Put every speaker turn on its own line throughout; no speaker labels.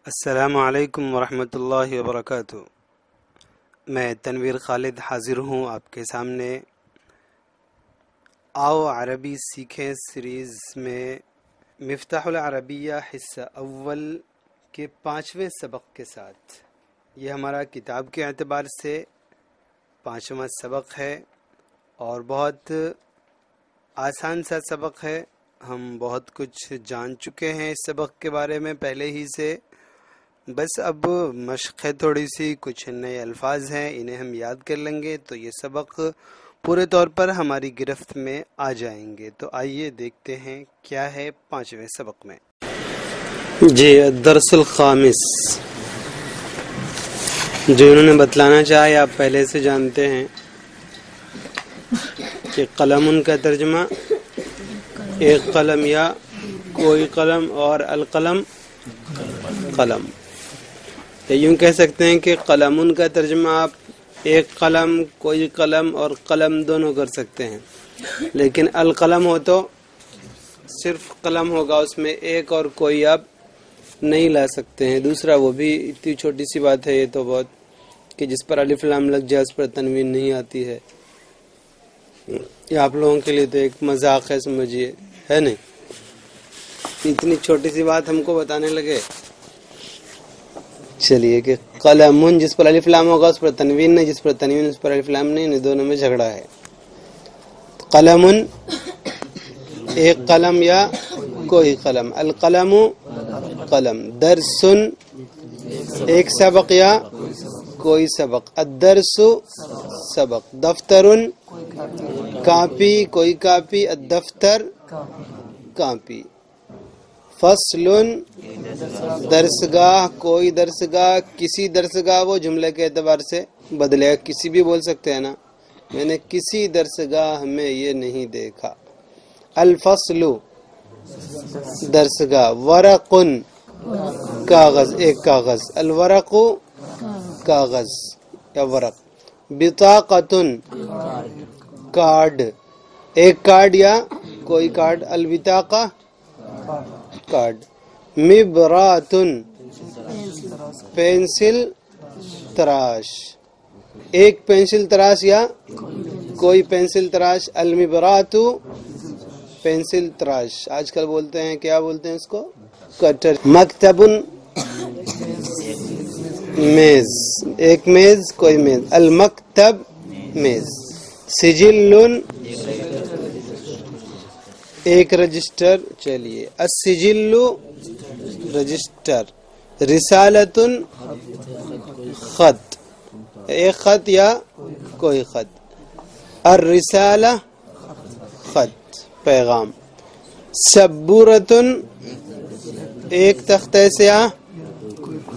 السلام علیکم ورحمۃ اللہ وبرکاتہ۔ میں تنویر خالد حاضر ہوں آپ کے سامنے آؤ عربی سیکھیں سیریز میں مفتاح العربیہ حصہ اول کے 5ویں سبق کے ساتھ۔ یہ ہمارا کتاب کے اعتبار سے 5واں سبق ہے اور بہت آسان سا سبق ہے۔ ہم بہت کچھ جان چکے ہیں اس سبق کے بارے میں پہلے ہی سے، بس اب مشق ہے تھوڑی سی، کچھ نئے الفاظ ہیں انہیں ہم یاد کر لیں گے تو یہ سبق پورے طور پر ہماری گرفت میں آ جائیں گے۔ تو آئیے دیکھتے ہیں کیا ہے 5ویں سبق میں۔ جی الدرس الخامس، جو انہوں نے بتلانا چاہے آپ پہلے سے جانتے ہیں کہ قلم کا ترجمہ ایک قلم یا کوئی قلم، اور القلم قلم، یا یوں کہہ سکتے ہیں کہ قلم کا ترجمہ آپ ایک قلم، کوئی قلم اور قلم دونوں کر سکتے ہیں، لیکن القلم ہو تو صرف قلم ہوگا، اس میں ایک اور کوئی آپ نہیں لا سکتے ہیں۔ دوسرا وہ بھی اتنی چھوٹی سی بات ہے یہ تو بہت، کہ جس پر الف لام لگ جائے اس پر تنوین نہیں آتی ہے۔ یہ آپ لوگوں کے لیے تو ایک مذاق ہے سمجھیے، ہے نہیں؟ اتنی چھوٹی سی بات ہم کو بتانے لگے۔ چلیے کہ قلم جس پر الف لام ہوگا اس پر تنوین نہیں، جس پر تنوین اس پر الف لام نہیں، دونوں میں جھگڑا ہے۔ قلم ایک قلم یا کوئی قلم، القلم قلم، درس ایک سبق یا کوئی سبق، الدرس سبق، دفتر کاپی کوئی کاپی، الدفتر کاپی، فصل درسگاہ کوئی درسگاہ، کسی درسگاہ وہ جملے کے اعتبار سے بدلے گا، کسی بھی بول سکتے ہیں نا، میں نے کسی درسگاہ میں یہ نہیں دیکھا۔ الفصل درسگاہ، ورق کاغذ ایک کاغذ، الورق کاغذ یا ورق، بطاقۃ کارڈ ایک کارڈ یا کوئی کارڈ، البطاقہ کارڈ، مبرات پینسل تراش ایک پینسل تراش یا کوئی پینسل تراش، المبرات پینسل تراش، آج کل بولتے ہیں کیا بولتے ہیں اس کو، کٹر، مکتب میز ایک میز کوئی میز، المکتب میز، سجل ایک رجسٹر، چلیے السجل رجسٹر، رسالۃ خط ایک خط یا کوئی خط، الرسالہ خط پیغام، سبورۃ ایک تختہ سیاہ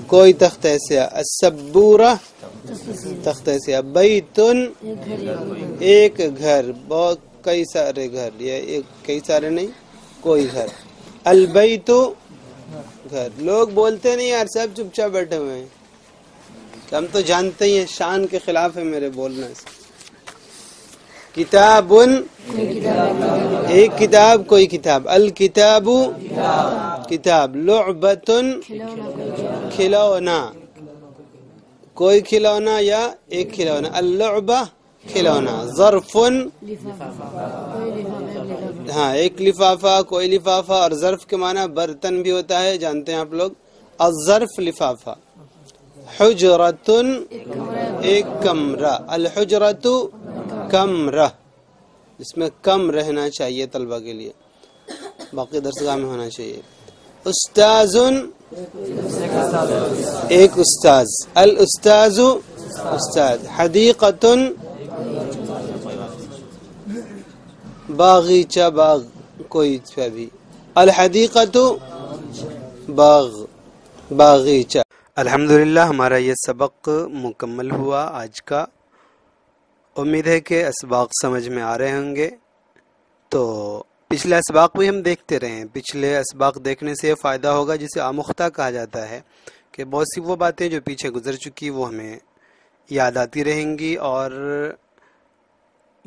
کوئی تختہ سیاہ، السبورہ تختہ سیاہ، بیت ایک گھر، بہت کئی سارے گھر، یا ایک کئی سارے نہیں کوئی گھر، البیت گھر۔ لوگ بولتے نہیں یار، سب چپ چاپ بیٹھے ہوئے ہیں، ہم تو جانتے ہی ہیں شان کے خلاف ہے میرے بولنے سے۔ کتاب ایک کتاب کوئی کتاب، الکتاب کتاب، لعبۃ کھلونا کوئی کھلونا یا ایک کھلونا، اللعبہ کھلونا، ظرف ہاں ایک لفافہ کوئی لفافہ، اور ظرف کے معنی برتن بھی ہوتا ہے، جانتے ہیں آپ لوگ، الظرف لفافہ، حجرۃ ایک کمرہ، الحجرۃ کمرہ، جس میں کم رہنا چاہیے طلبہ کے لیے، باقی درسگاہ میں ہونا چاہیے، استاذ ایک استاذ، الاستاذ استاد، حدیقۃ باغیچہ باغ کوئی بھی، الحدیقۃ باغ باغیچہ۔ الحمدللہ ہمارا یہ سبق مکمل ہوا آج کا، امید ہے کہ اسباق سمجھ میں آ رہے ہوں گے۔ تو پچھلے اسباق بھی ہم دیکھتے رہے ہیں، پچھلے اسباق دیکھنے سے یہ فائدہ ہوگا جسے آموختہ کہا جاتا ہے، کہ بہت سی وہ باتیں جو پیچھے گزر چکی وہ ہمیں یاد آتی رہیں گی، اور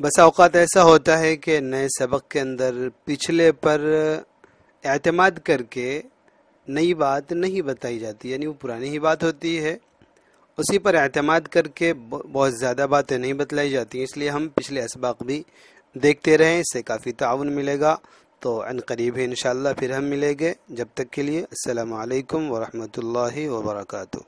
بس اوقات ایسا ہوتا ہے کہ نئے سبق کے اندر پچھلے پر اعتماد کر کے نئی بات نہیں بتائی جاتی، یعنی وہ پرانی ہی بات ہوتی ہے، اسی پر اعتماد کر کے بہت زیادہ باتیں نہیں بتلائی جاتی. اس لیے ہم پچھلے اسباق بھی دیکھتے رہیں، اس سے کافی تعاون ملے گا. تو عن قریب ہی انشاءاللہ پھر ہم ملیں گے. جب تک کے لیے السلام علیکم ورحمۃ اللہ وبرکاتہ.